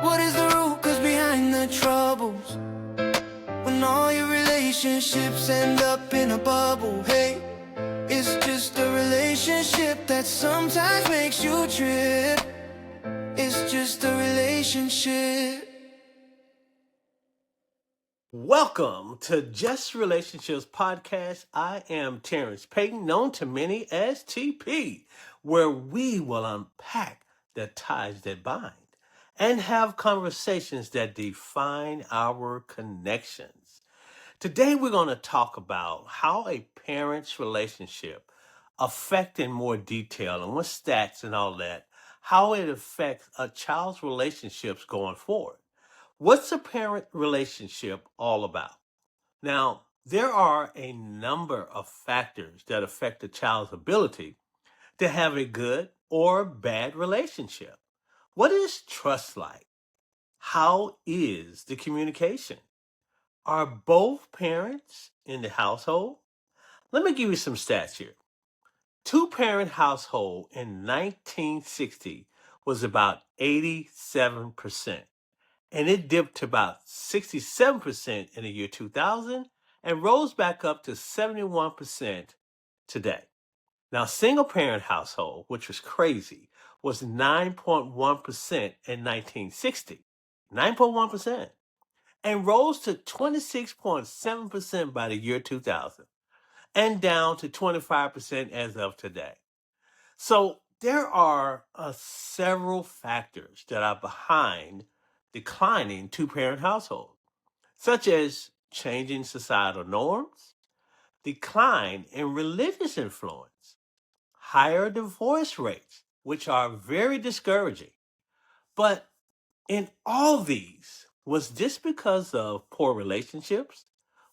What is the root cause behind the troubles? When all your relationships end up in a bubble, hey, it's just a relationship that sometimes makes you trip. It's just a relationship. Welcome to Just Relationships Podcast. I am Terrence Payton, known to many as TP, where we will unpack the ties that bind and have conversations that define our connections. Today, we're going to talk about how a parent's relationship affects in more detail and with stats and all that, how it affects a child's relationships going forward. What's a parent relationship all about? Now, there are a number of factors that affect a child's ability to have a good or bad relationship. What is trust like? How is the communication? Are both parents in the household? Let me give you some stats here. Two-parent household in 1960 was about 87%. And it dipped to about 67% in the year 2000 and rose back up to 71% today. Now, single parent household, which was crazy, was 9.1% in 1960. 9.1%. And rose to 26.7% by the year 2000 and down to 25% as of today. So there are several factors that are behind declining two-parent households, such as changing societal norms, decline in religious influence, higher divorce rates, which are very discouraging. But in all these, was this because of poor relationships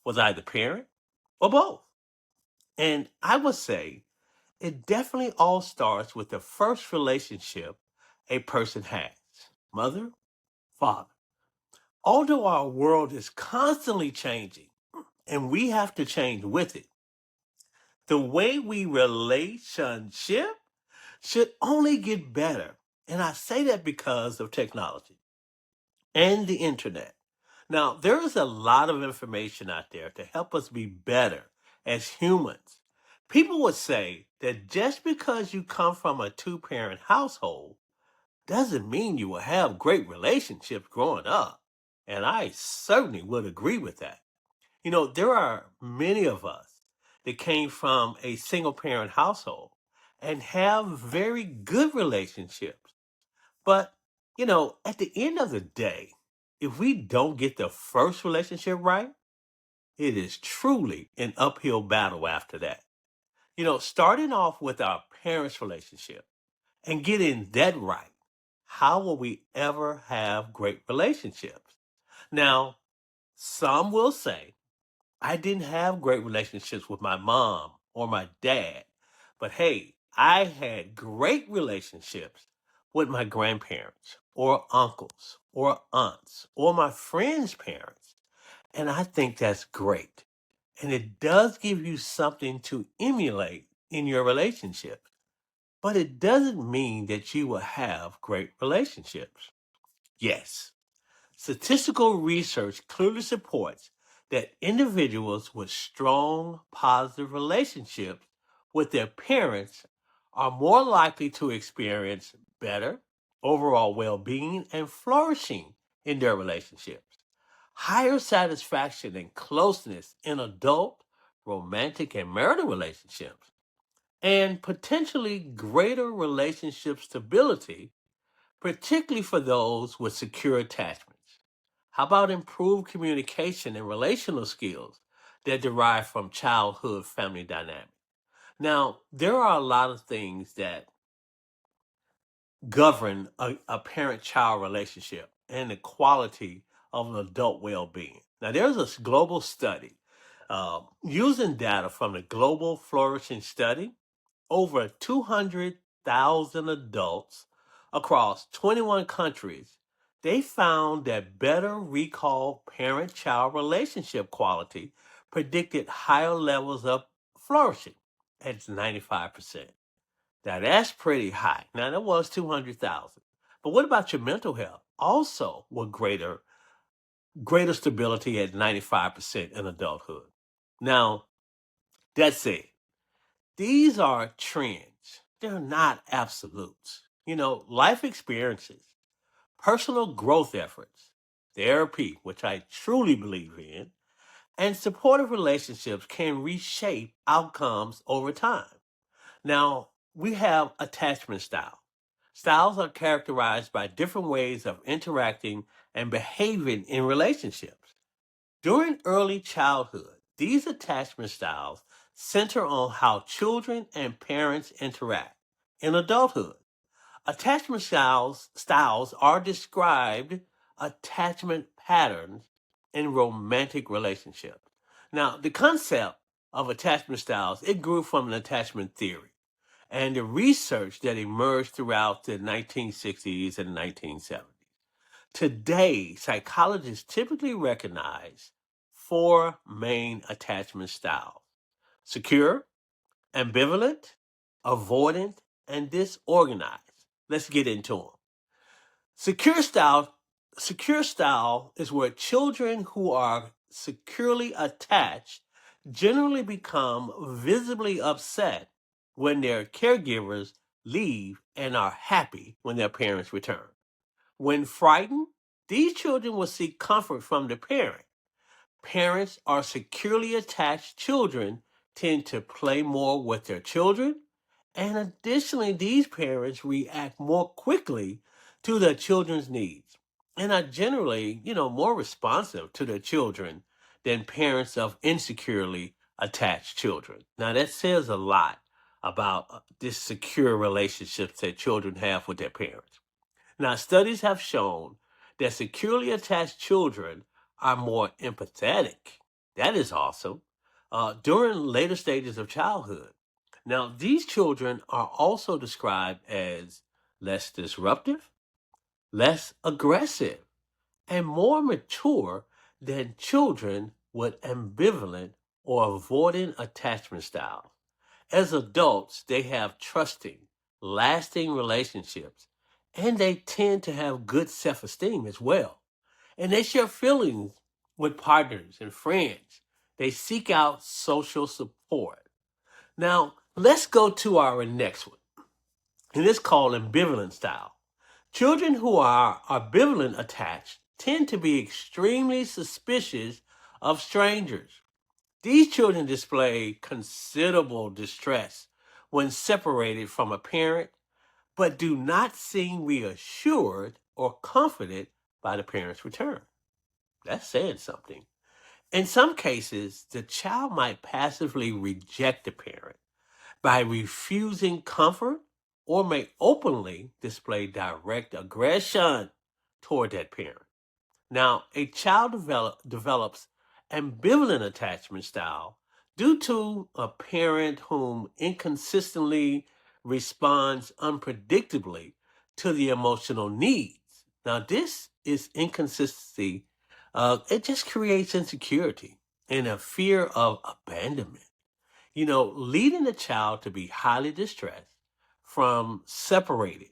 with either parent or both? And I would say it definitely all starts with the first relationship a person has, mother, father. Although our world is constantly changing and we have to change with it, the way we relationship should only get better. And I say that because of technology and the internet. Now, there is a lot of information out there to help us be better as humans. People would say that just because you come from a two-parent household doesn't mean you will have great relationships growing up. And I certainly would agree with that. You know, there are many of us that came from a single parent household and have very good relationships. But, at the end of the day, if we don't get the first relationship right, it is truly an uphill battle after that. Starting off with our parents' relationship and getting that right, how will we ever have great relationships? Now, some will say, I didn't have great relationships with my mom or my dad, but hey, I had great relationships with my grandparents or uncles or aunts or my friends' parents. And I think that's great. And it does give you something to emulate in your relationship. But it doesn't mean that you will have great relationships. Yes, statistical research clearly supports that individuals with strong, positive relationships with their parents are more likely to experience better overall well being and flourishing in their relationships, higher satisfaction and closeness in adult, romantic, and marital relationships, and potentially greater relationship stability, particularly for those with secure attachments. How about improved communication and relational skills that derive from childhood family dynamics? Now, there are a lot of things that govern a parent-child relationship and the quality of an adult well-being. Now, there's a global study using data from the Global Flourishing Study. Over 200,000 adults across 21 countries, they found that better recall parent-child relationship quality predicted higher levels of flourishing at 95%. Now that's pretty high. Now that was 200,000. But what about your mental health? also with greater stability at 95% in adulthood. Now, that said, these are trends. They're not absolutes. Life experiences, personal growth efforts, therapy, which I truly believe in, and supportive relationships can reshape outcomes over time. Now, we have attachment style. Styles are characterized by different ways of interacting and behaving in relationships. During early childhood, these attachment styles center on how children and parents interact. In adulthood, attachment styles are described attachment patterns in romantic relationships. Now, the concept of attachment styles, it grew from an attachment theory and the research that emerged throughout the 1960s and 1970s. Today, psychologists typically recognize four main attachment styles: secure, ambivalent, avoidant, and disorganized. Let's get into them. Secure style, secure style is where children who are securely attached generally become visibly upset when their caregivers leave and are happy when their parents return. When frightened, these children will seek comfort from the parent. Parents are securely attached children tend to play more with their children, and additionally, these parents react more quickly to their children's needs and are generally, more responsive to their children than parents of insecurely attached children. Now, that says a lot about this secure relationships that children have with their parents. Now, studies have shown that securely attached children are more empathetic. That is awesome. During later stages of childhood. Now, these children are also described as less disruptive, less aggressive, and more mature than children with ambivalent or avoidant attachment styles. As adults, they have trusting, lasting relationships, and they tend to have good self esteem as well. And they share feelings with partners and friends. They seek out social support. Now, let's go to our next one, and it's called ambivalent style. Children who are ambivalent attached tend to be extremely suspicious of strangers. These children display considerable distress when separated from a parent, but do not seem reassured or comforted by the parent's return. That's saying something. In some cases, the child might passively reject the parent by refusing comfort or may openly display direct aggression toward that parent. Now, a child develops ambivalent attachment style due to a parent whom inconsistently responds unpredictably to the emotional needs. Now, this is inconsistency. It just creates insecurity and a fear of abandonment. Leading the child to be highly distressed from separated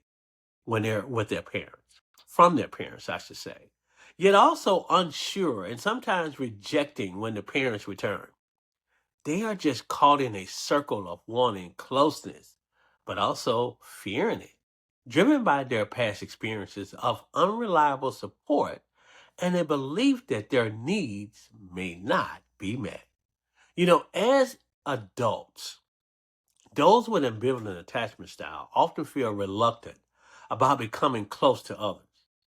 when they're with their parents, from their parents, I should say, yet also unsure and sometimes rejecting when the parents return. They are just caught in a circle of wanting closeness, but also fearing it, driven by their past experiences of unreliable support and a belief that their needs may not be met. As adults, those with ambivalent attachment style often feel reluctant about becoming close to others.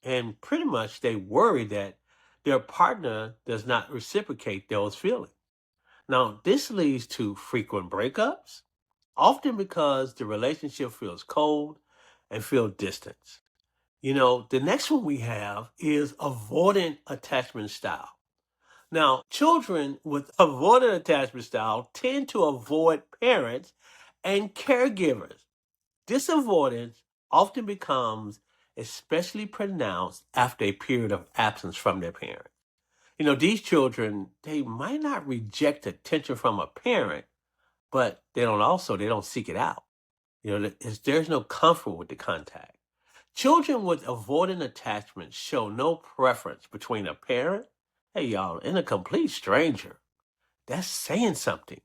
And pretty much they worry that their partner does not reciprocate those feelings. Now, this leads to frequent breakups, often because the relationship feels cold and feel distance. The next one we have is avoidant attachment style. Now, children with avoidant attachment style tend to avoid parents and caregivers. This avoidance often becomes especially pronounced after a period of absence from their parent. These children, they might not reject attention from a parent, but they don't seek it out. There's no comfort with the contact. Children with avoidant attachment show no preference between a parent, hey y'all, and a complete stranger. That's saying something.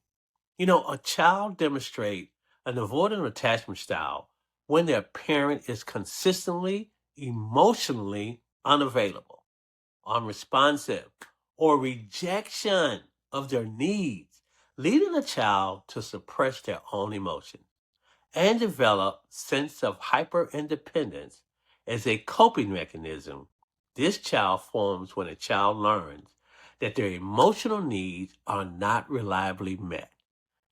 A child demonstrates an avoidant attachment style when their parent is consistently emotionally unavailable, unresponsive, or rejection of their needs, leading a child to suppress their own emotions and develop sense of hyper independence as a coping mechanism. This child forms when a child learns that their emotional needs are not reliably met,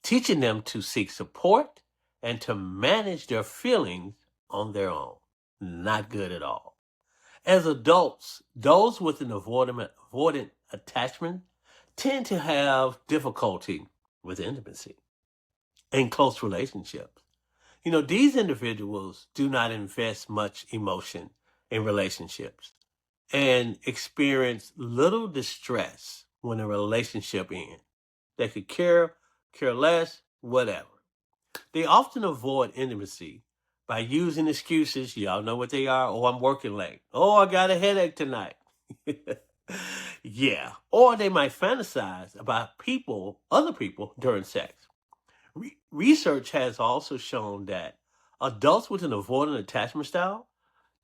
teaching them to seek support and to manage their feelings on their own. Not good at all. As adults, those with an avoidant attachment tend to have difficulty with intimacy and close relationships. These individuals do not invest much emotion in relationships and experience little distress when a relationship ends. They could care less, whatever. They often avoid intimacy by using excuses. Y'all know what they are. Oh, I'm working late. Oh, I got a headache tonight. Yeah. Or they might fantasize about other people during sex. Research has also shown that adults with an avoidant attachment style,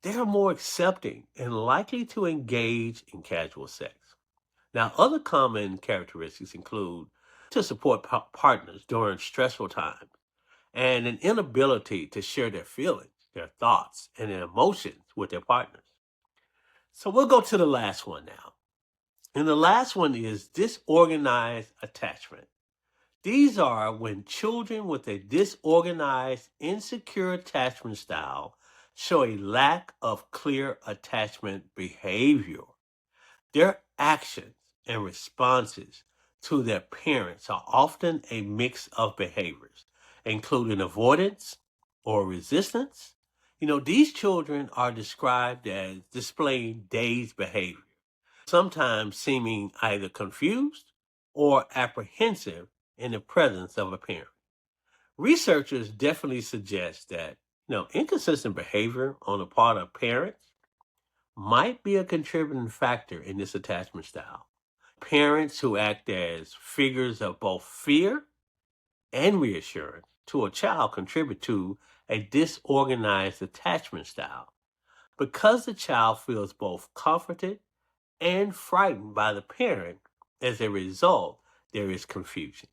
they are more accepting and likely to engage in casual sex. Now, other common characteristics include to support partners during stressful times and an inability to share their feelings, their thoughts, and their emotions with their partners. So we'll go to the last one now. And the last one is disorganized attachment. These are when children with a disorganized, insecure attachment style show a lack of clear attachment behavior. Their actions and responses to their parents are often a mix of behaviors, including avoidance or resistance. These children are described as displaying dazed behavior, sometimes seeming either confused or apprehensive in the presence of a parent. Researchers definitely suggest that inconsistent behavior on the part of parents might be a contributing factor in this attachment style. Parents who act as figures of both fear and reassurance to a child contribute to a disorganized attachment style because the child feels both comforted and frightened by the parent. As a result, there is confusion.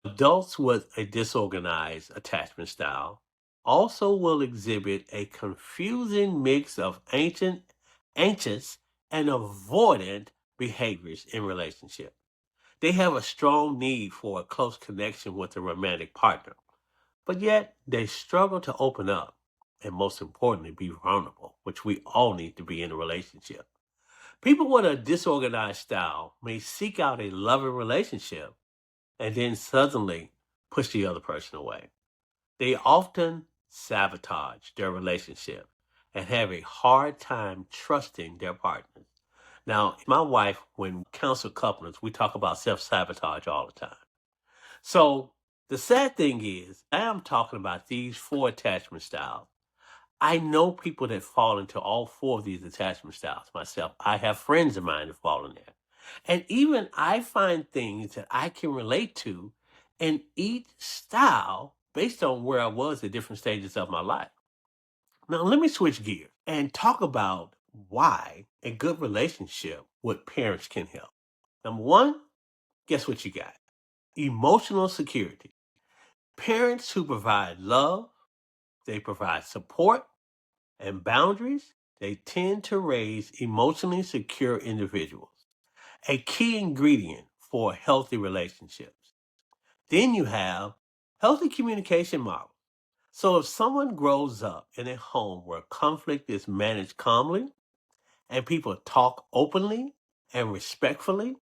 Adults with a disorganized attachment style also will exhibit a confusing mix of anxious, and avoidant behaviors in relationships. They have a strong need for a close connection with a romantic partner, but yet they struggle to open up and, most importantly, be vulnerable, which we all need to be in a relationship. People with a disorganized style may seek out a loving relationship and then suddenly push the other person away. They often sabotage their relationship and have a hard time trusting their partners. Now, my wife, when we counsel couples, we talk about self-sabotage all the time. So the sad thing is, I am talking about these four attachment styles. I know people that fall into all four of these attachment styles myself. I have friends of mine that fall in there. And even I find things that I can relate to in each style based on where I was at different stages of my life. Now, let me switch gears and talk about why a good relationship with parents can help. Number one, guess what you got? Emotional security. Parents who provide love, they provide support and boundaries, they tend to raise emotionally secure individuals, a key ingredient for healthy relationships. Then you have healthy communication models. So if someone grows up in a home where conflict is managed calmly and people talk openly and respectfully,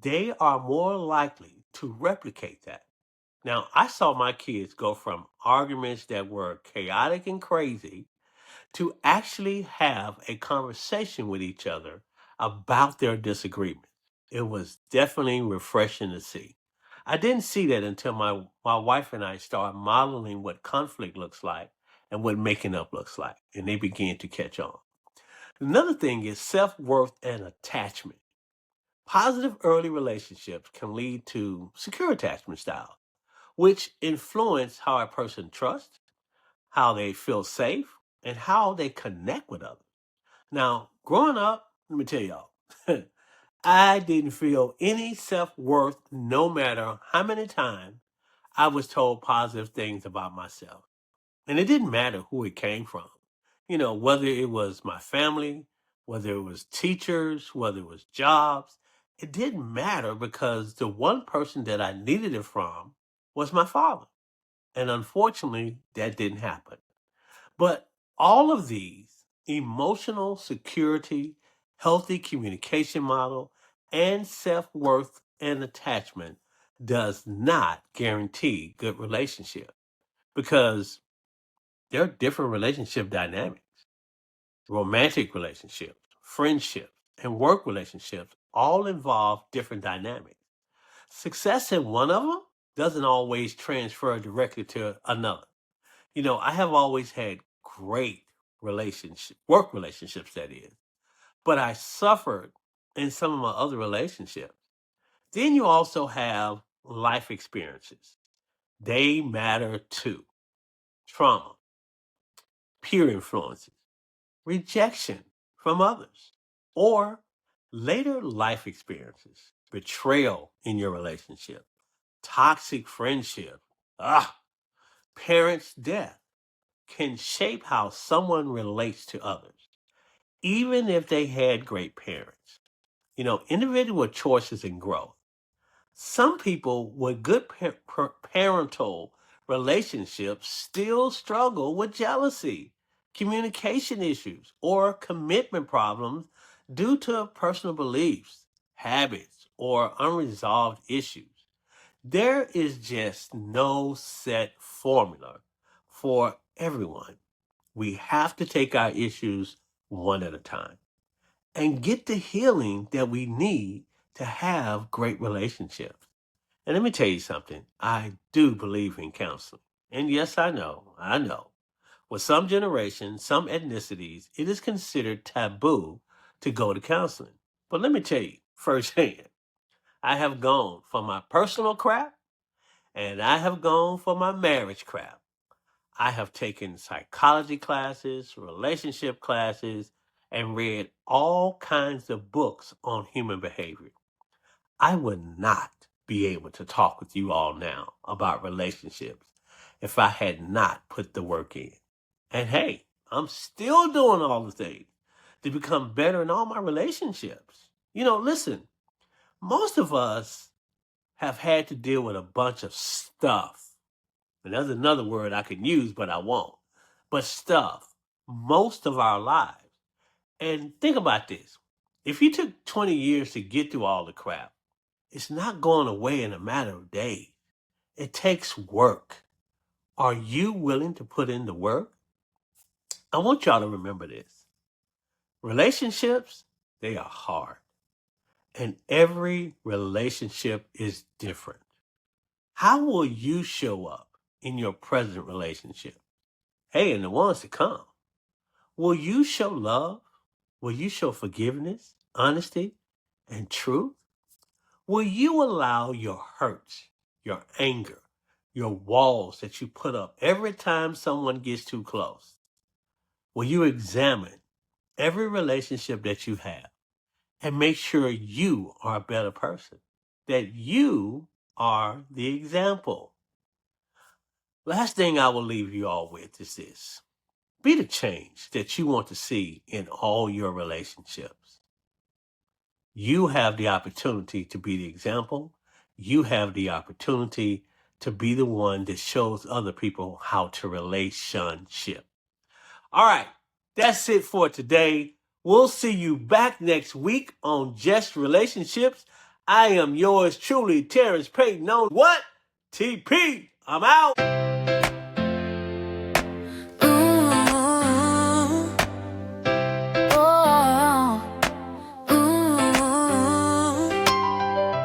they are more likely to replicate that. Now, I saw my kids go from arguments that were chaotic and crazy to actually have a conversation with each other about their disagreements. It was definitely refreshing to see. I didn't see that until my wife and I started modeling what conflict looks like and what making up looks like, and they begin to catch on. Another thing is self-worth and attachment. Positive early relationships can lead to secure attachment styles, which influence how a person trusts, how they feel safe, and how they connect with others. Now, growing up, let me tell y'all, I didn't feel any self worth no matter how many times I was told positive things about myself. And it didn't matter who it came from. Whether it was my family, whether it was teachers, whether it was jobs, it didn't matter because the one person that I needed it from was my father. And unfortunately, that didn't happen. But all of these emotional security, healthy communication model, and self worth and attachment does not guarantee good relationship because there are different relationship dynamics. Romantic relationships, friendships, and work relationships all involve different dynamics. Success in one of them doesn't always transfer directly to another. I have always had great work relationships, that is, but I suffered in some of my other relationships. Then you also have life experiences. They matter too. Trauma, peer influences, rejection from others, or later life experiences, betrayal in your relationship, toxic friendship, parents' death can shape how someone relates to others, even if they had great parents. Individual choices and growth. Some people with good parental relationships still struggle with jealousy, communication issues, or commitment problems due to personal beliefs, habits, or unresolved issues. There is just no set formula for everyone. We have to take our issues one at a time and get the healing that we need to have great relationships. And let me tell you something. I do believe in counseling. And yes, I know. With some generations, some ethnicities, it is considered taboo to go to counseling. But let me tell you firsthand, I have gone for my personal crap and I have gone for my marriage crap. I have taken psychology classes, relationship classes, and read all kinds of books on human behavior. I would not be able to talk with you all now about relationships if I had not put the work in. And hey, I'm still doing all the things to become better in all my relationships. Listen, most of us have had to deal with a bunch of stuff. And that's another word I could use, but I won't. But stuff, most of our lives. And think about this. If you took 20 years to get through all the crap, it's not going away in a matter of days. It takes work. Are you willing to put in the work? I want y'all to remember this. Relationships, they are hard. And every relationship is different. How will you show up in your present relationship? Hey, and the ones to come. Will you show love? Will you show forgiveness, honesty, and truth? Will you allow your hurts, your anger, your walls that you put up every time someone gets too close? Will you examine every relationship that you have and make sure you are a better person? That you are the example. Last thing I will leave you all with is this. Be the change that you want to see in all your relationships. You have the opportunity to be the example. You have the opportunity to be the one that shows other people how to relationship. All right, that's it for today. We'll see you back next week on Just Relationships. I am yours truly, Terrence Payton. Known what? TP. I'm out.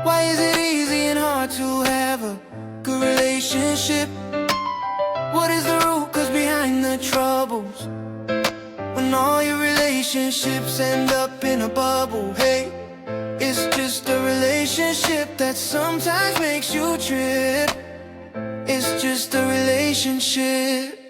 Why is it easy and hard to have a good relationship? What is the root? 'Cause behind behind the troubles. When all your relationships end up in a bubble, hey, it's just a relationship that sometimes makes you trip. It's just a relationship.